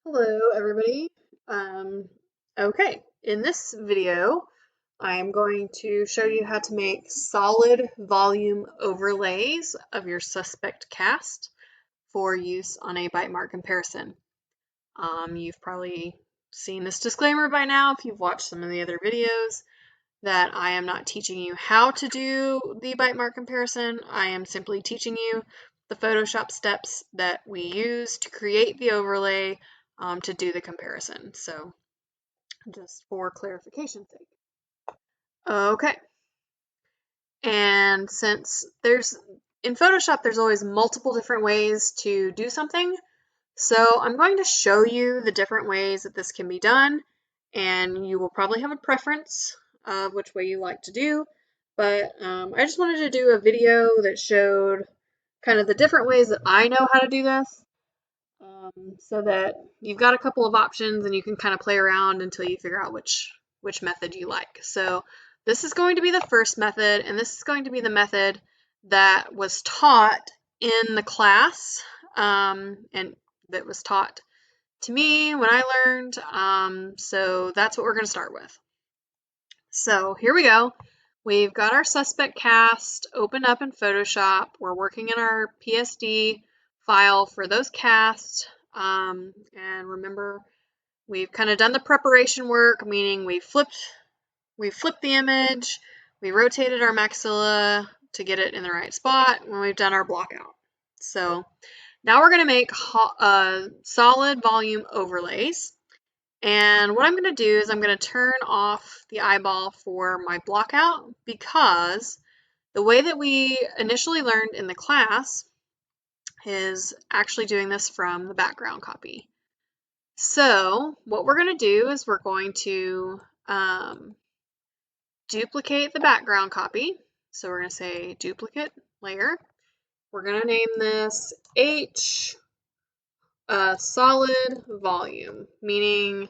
Hello, everybody. Okay, in this video, I'm going to show you how to make solid volume overlays of your suspect cast for use on a bite mark comparison. You've probably seen this disclaimer by now if you've watched some of the other videos that I am not teaching you how to do the bite mark comparison. I am simply teaching you the Photoshop steps that we use to create the overlay to do the comparison. So just for clarification's sake. Okay. And since in Photoshop, there's always multiple different ways to do something. So I'm going to show you the different ways that this can be done, and you will probably have a preference of which way you like to do. But I just wanted to do a video that showed kind of the different ways that I know how to do this. So that you've got a couple of options and you can kind of play around until you figure out which method you like. So this is going to be the first method, and this is going to be the method that was taught in the class, and that was taught to me when I learned. So that's what we're going to start with. So here we go. We've got our suspect cast open up in Photoshop. We're working in our PSD file for those casts. And remember, we've kind of done the preparation work, meaning we flipped the image, we rotated our maxilla to get it in the right spot, and we've done our block out. So now we're going to make solid volume overlays. And what I'm going to do is I'm going to turn off the eyeball for my block out, because the way that we initially learned in the class is actually doing this from the background copy. So what we're going to do is we're going to duplicate the background copy. So we're going to say duplicate layer. We're going to name this H solid volume, meaning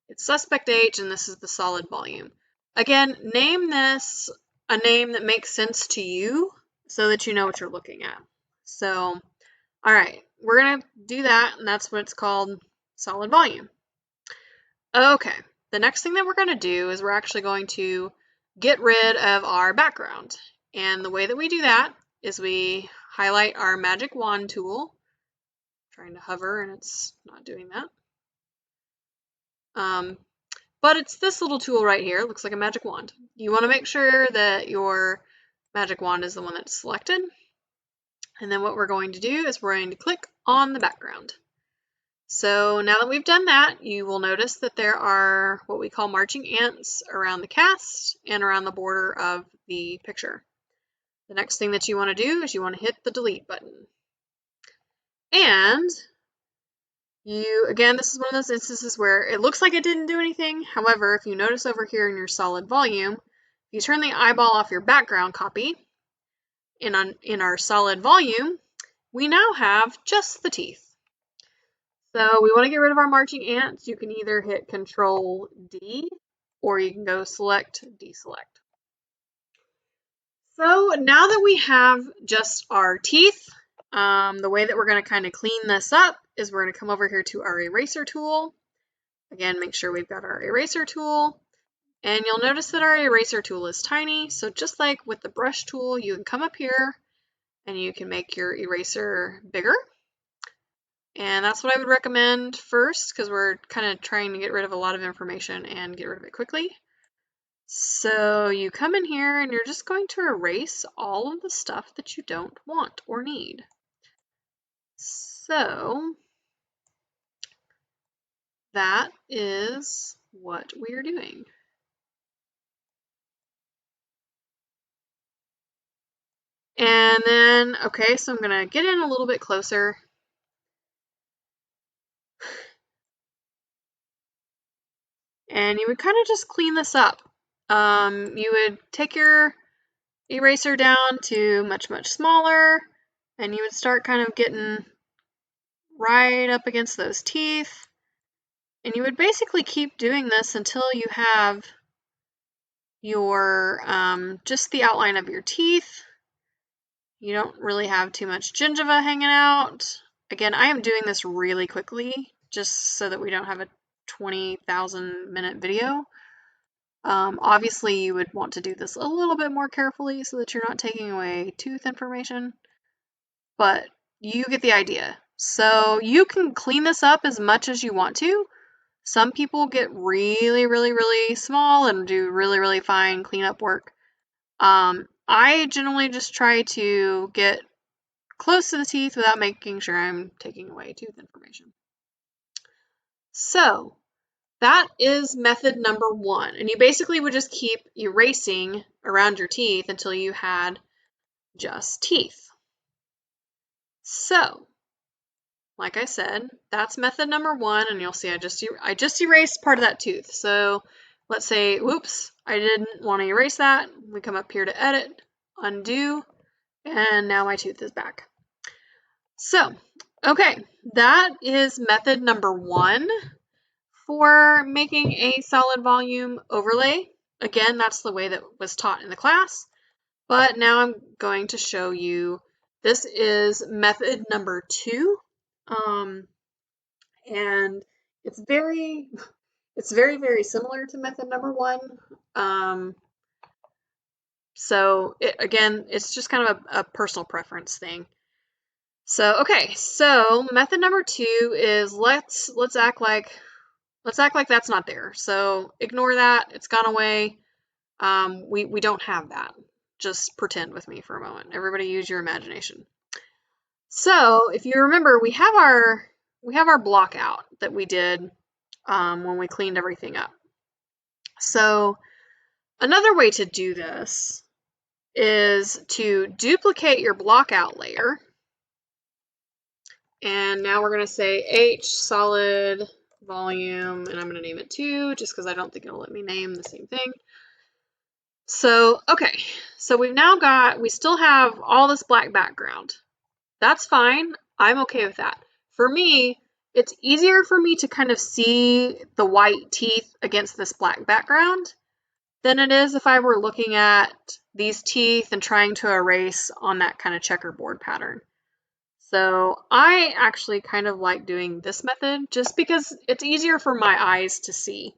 it's suspect H and this is the solid volume. Again, name this a name that makes sense to you so that you know what you're looking at. So, all right, we're going to do that, and that's what it's called, solid volume. Okay, the next thing that we're going to do is we're actually going to get rid of our background. And the way that we do that is we highlight our magic wand tool. I'm trying to hover and it's not doing that. But it's this little tool right here. It looks like a magic wand. You want to make sure that your magic wand is the one that's selected. And then what we're going to do is we're going to click on the background. So now that we've done that, you will notice that there are what we call marching ants around the cast and around the border of the picture. The next thing that you want to do is you want to hit the delete button. And again, this is one of those instances where it looks like it didn't do anything. However, if you notice over here in your solid volume, you turn the eyeball off your background copy, in our solid volume, we now have just the teeth. So we want to get rid of our marching ants. You can either hit Control D or you can go select deselect. So now that we have just our teeth, the way that we're going to kind of clean this up is we're going to come over here to our eraser tool. Again, make sure we've got our eraser tool. And you'll notice that our eraser tool is tiny. So just like with the brush tool, you can come up here and you can make your eraser bigger. And that's what I would recommend first, because we're kind of trying to get rid of a lot of information and get rid of it quickly. So you come in here and you're just going to erase all of the stuff that you don't want or need. So that is what we are doing. And then, okay, so I'm going to get in a little bit closer. And you would kind of just clean this up. You would take your eraser down to much, much smaller, and you would start kind of getting right up against those teeth. And you would basically keep doing this until you have your just the outline of your teeth. You don't really have too much gingiva hanging out. Again, I am doing this really quickly just so that we don't have a 20,000 minute video. Obviously, you would want to do this a little bit more carefully so that you're not taking away tooth information, but you get the idea. So you can clean this up as much as you want to. Some people get really, really, really small and do really, really fine cleanup work. I generally just try to get close to the teeth without making sure I'm taking away tooth information. So that is method number 1. And you basically would just keep erasing around your teeth until you had just teeth. So, like I said, that's method number 1, and you'll see I just erased part of that tooth. So let's say, whoops, I didn't want to erase that. We come up here to edit, undo, and now my tooth is back. So, okay, that is method number 1 for making a solid volume overlay. Again, that's the way that was taught in the class, but now I'm going to show you, this is method number 2. And it's very, very similar to method number 1. So again, it's just kind of a personal preference thing. So, okay, so method number 2 is let's act like that's not there. So ignore that, it's gone away. We don't have that. Just pretend with me for a moment. Everybody use your imagination. So if you remember, we have our block out that we did when we cleaned everything up. So another way to do this is to duplicate your block out layer. And now we're going to say H solid volume, and I'm going to name it 2 just because I don't think it'll let me name the same thing. So, okay, so we still have all this black background. That's fine. I'm okay with that. For me, it's easier for me to kind of see the white teeth against this black background than it is if I were looking at these teeth and trying to erase on that kind of checkerboard pattern. So I actually kind of like doing this method just because it's easier for my eyes to see.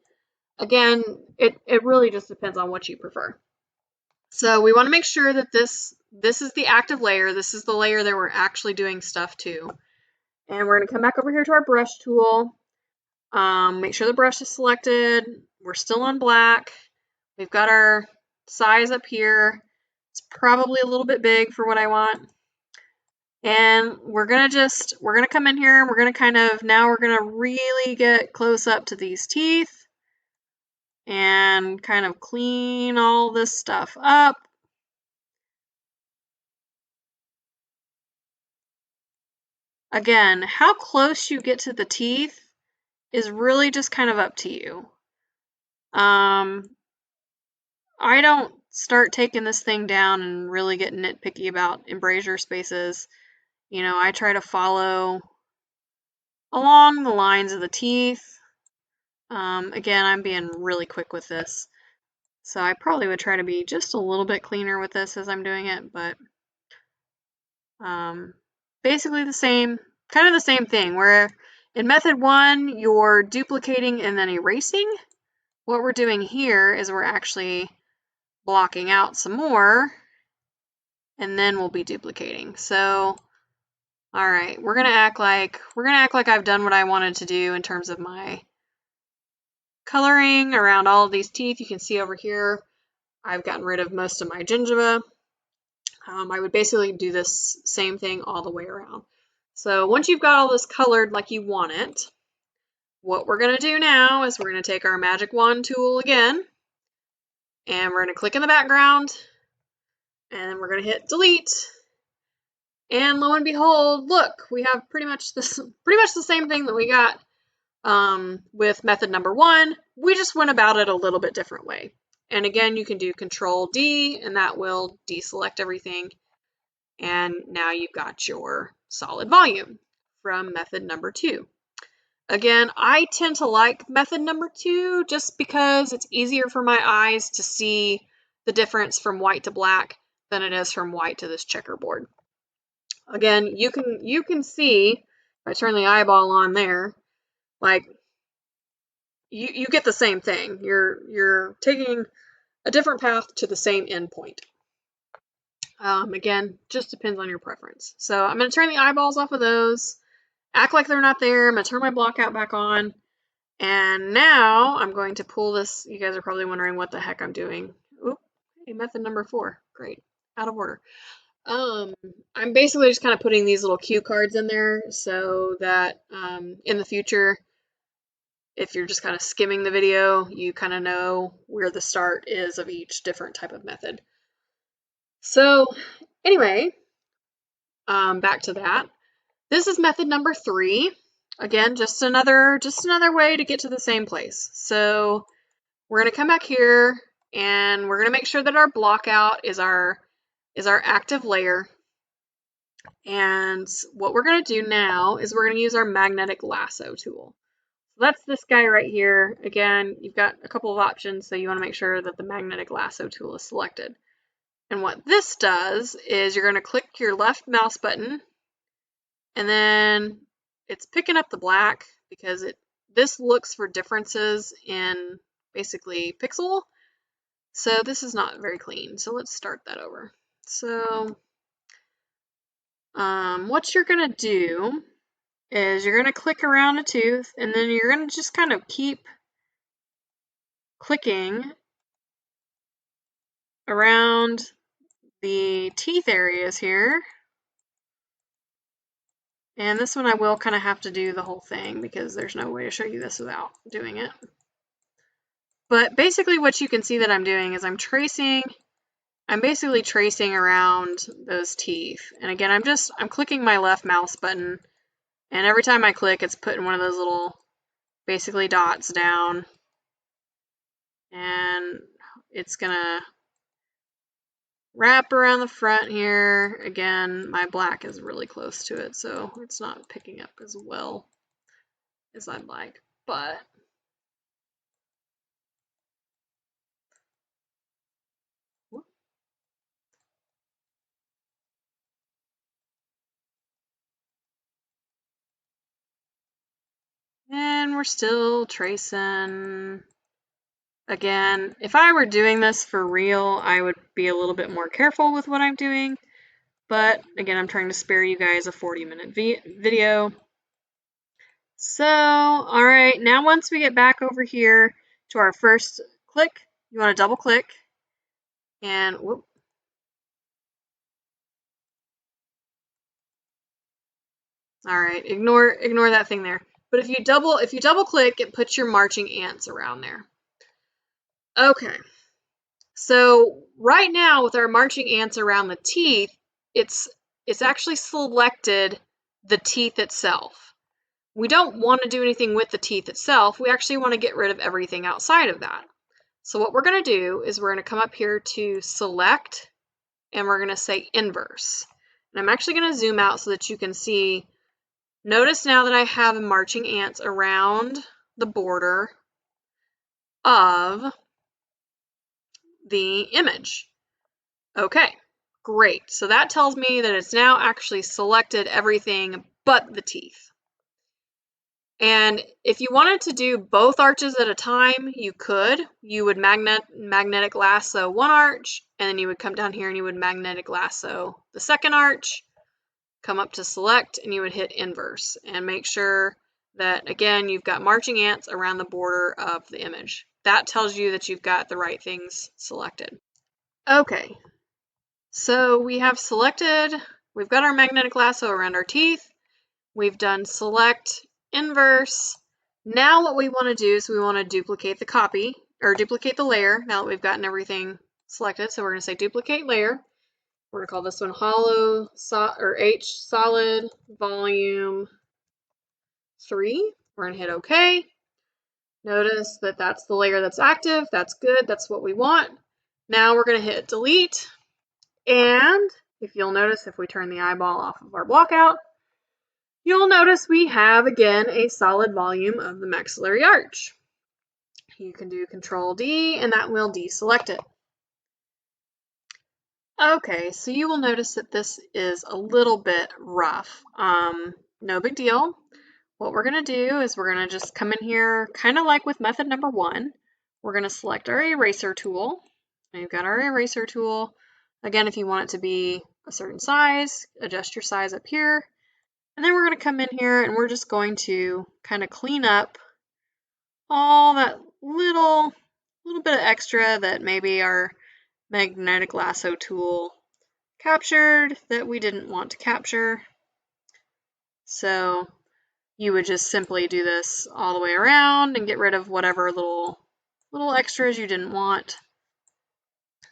Again, it really just depends on what you prefer. So we want to make sure that this is the active layer. This is the layer that we're actually doing stuff to. And we're going to come back over here to our brush tool. Make sure the brush is selected. We're still on black. We've got our size up here. It's probably a little bit big for what I want. And we're going to come in here and we're going to now we're going to really get close up to these teeth and kind of clean all this stuff up. Again, how close you get to the teeth is really just kind of up to you. I don't start taking this thing down and really get nitpicky about embrasure spaces. You know, I try to follow along the lines of the teeth. Again, I'm being really quick with this. So I probably would try to be just a little bit cleaner with this as I'm doing it, but basically kind of the same thing, where in method 1, you're duplicating and then erasing. What we're doing here is we're actually blocking out some more, and then we'll be duplicating. So, all right, we're gonna act like I've done what I wanted to do in terms of my coloring around all of these teeth. You can see over here, I've gotten rid of most of my gingiva. I would basically do this same thing all the way around. So once you've got all this colored like you want it, what we're going to do now is we're going to take our magic wand tool again, and we're going to click in the background, and we're going to hit delete. And lo and behold, look, we have pretty much the same thing that we got with method number 1. We just went about it a little bit different way. And again, you can do Control D, and that will deselect everything. And now you've got your solid volume from method number 2. Again, I tend to like method number 2 just because it's easier for my eyes to see the difference from white to black than it is from white to this checkerboard. Again, you can see, if I turn the eyeball on there, Like, you get the same thing. You're taking a different path to the same endpoint. Again, just depends on your preference. So I'm going to turn the eyeballs off of those, act like they're not there. I'm going to turn my block out back on. And now I'm going to pull this. You guys are probably wondering what the heck I'm doing. Oop, hey, method number 4. Great. Out of order. I'm basically just kind of putting these little cue cards in there so that in the future, if you're just kind of skimming the video, you kind of know where the start is of each different type of method. So anyway, back to that. This is method number 3. Again, just another way to get to the same place. So we're going to come back here and we're going to make sure that our block out is our active layer. And what we're going to do now is we're going to use our magnetic lasso tool. So that's this guy right here. Again, you've got a couple of options, so you want to make sure that the magnetic lasso tool is selected. And what this does is you're going to click your left mouse button, and then it's picking up the black because this looks for differences in basically pixel. So this is not very clean. So let's start that over. So what you're going to do is you're going to click around a tooth, and then you're going to just kind of keep clicking around the teeth areas here. And this one I will kind of have to do the whole thing because there's no way to show you this without doing it. But basically what you can see that I'm doing is I'm basically tracing around those teeth. And again, I'm clicking my left mouse button, and every time I click, it's putting one of those little basically dots down. And it's gonna wrap around the front here. Again, my black is really close to it, so it's not picking up as well as I'd like, but and we're still tracing. Again, if I were doing this for real, I would be a little bit more careful with what I'm doing. But again, I'm trying to spare you guys a 40-minute video. So, all right, now once we get back over here to our first click, you want to double click and whoop. All right, ignore that thing there. But if you double click, it puts your marching ants around there. Okay. So right now with our marching ants around the teeth, it's actually selected the teeth itself. We don't want to do anything with the teeth itself. We actually want to get rid of everything outside of that. So what we're going to do is we're going to come up here to select, and we're going to say inverse. And I'm actually going to zoom out so that you can see. Notice now that I have marching ants around the border of the image. Okay, great. So that tells me that it's now actually selected everything but the teeth. And if you wanted to do both arches at a time, you could. You would magnetic lasso one arch, and then you would come down here and you would magnetic lasso the second arch, come up to select, and you would hit inverse and make sure that, again, you've got marching ants around the border of the image. That tells you that you've got the right things selected. Okay, so we have selected, we've got our magnetic lasso around our teeth. We've done select, inverse. Now what we want to do is we want to duplicate the copy, or duplicate the layer, now that we've gotten everything selected. So we're going to say duplicate layer. We're going to call this one hollow, or H solid volume 3. We're going to hit OK. Notice that that's the layer that's active. That's good. That's what we want. Now we're going to hit delete. And if you'll notice, if we turn the eyeball off of our block out, you'll notice we have, again, a solid volume of the maxillary arch. You can do Control D, and that will deselect it. Okay, so you will notice that this is a little bit rough. No big deal. what we're going to do is we're going to just come in here, kind of like with method number 1. We're going to select our eraser tool. We've got our eraser tool. Again, if you want it to be a certain size, adjust your size up here. And then we're going to come in here and we're just going to kind of clean up all that little bit of extra that maybe our magnetic lasso tool captured that we didn't want to capture. So you would just simply do this all the way around and get rid of whatever little extras you didn't want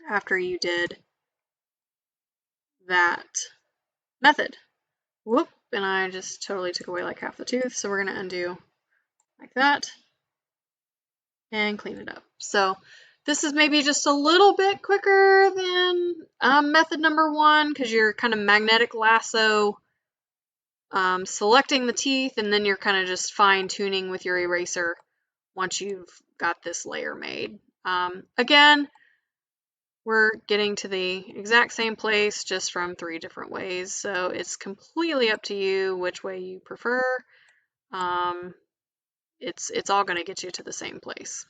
after you did that method. Whoop, and I just totally took away like half the tooth, so we're going to undo like that and clean it up. So this is maybe just a little bit quicker than method number 1 because you're kind of magnetic lasso selecting the teeth, and then you're kind of just fine-tuning with your eraser once you've got this layer made. Again, we're getting to the exact same place just from 3 different ways, so it's completely up to you which way you prefer. It's all going to get you to the same place.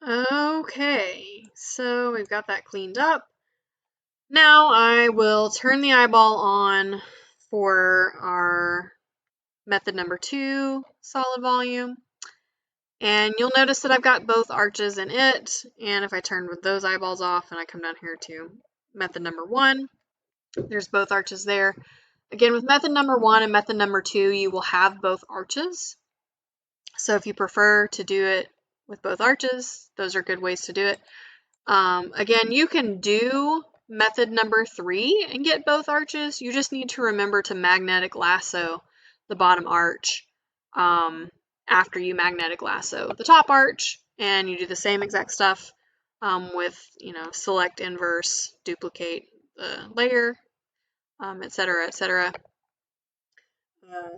Okay, so we've got that cleaned up. Now I will turn the eyeball on for our method number 2 solid volume. And you'll notice that I've got both arches in it. And if I turn those eyeballs off and I come down here to method number 1, there's both arches there. Again, with method number 1 and method number 2, you will have both arches. So if you prefer to do it with both arches, those are good ways to do it. Again, you can do method number 3 and get both arches. You just need to remember to magnetic lasso the bottom arch after you magnetic lasso the top arch, and you do the same exact stuff with, select, inverse, duplicate the layer, etc., etc.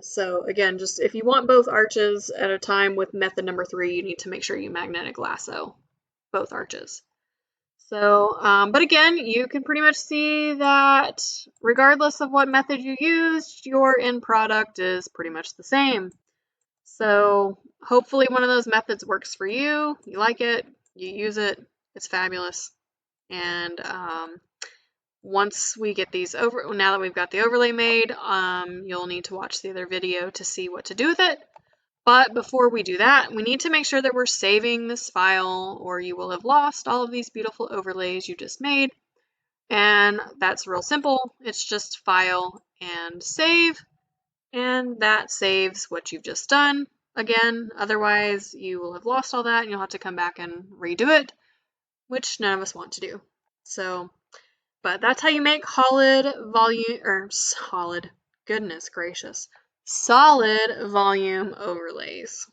So again, just if you want both arches at a time with method number 3, you need to make sure you magnetic lasso both arches. So, but again, you can pretty much see that regardless of what method you used, your end product is pretty much the same. So hopefully one of those methods works for you. You like it, you use it, it's fabulous. And once we get these over, now that we've got the overlay made, you'll need to watch the other video to see what to do with it. But before we do that, we need to make sure that we're saving this file, or you will have lost all of these beautiful overlays you just made. And that's real simple. It's just file and save, and that saves what you've just done. Again, otherwise you will have lost all that and you'll have to come back and redo it, which none of us want to do. So, but that's how you make goodness gracious, solid volume overlays.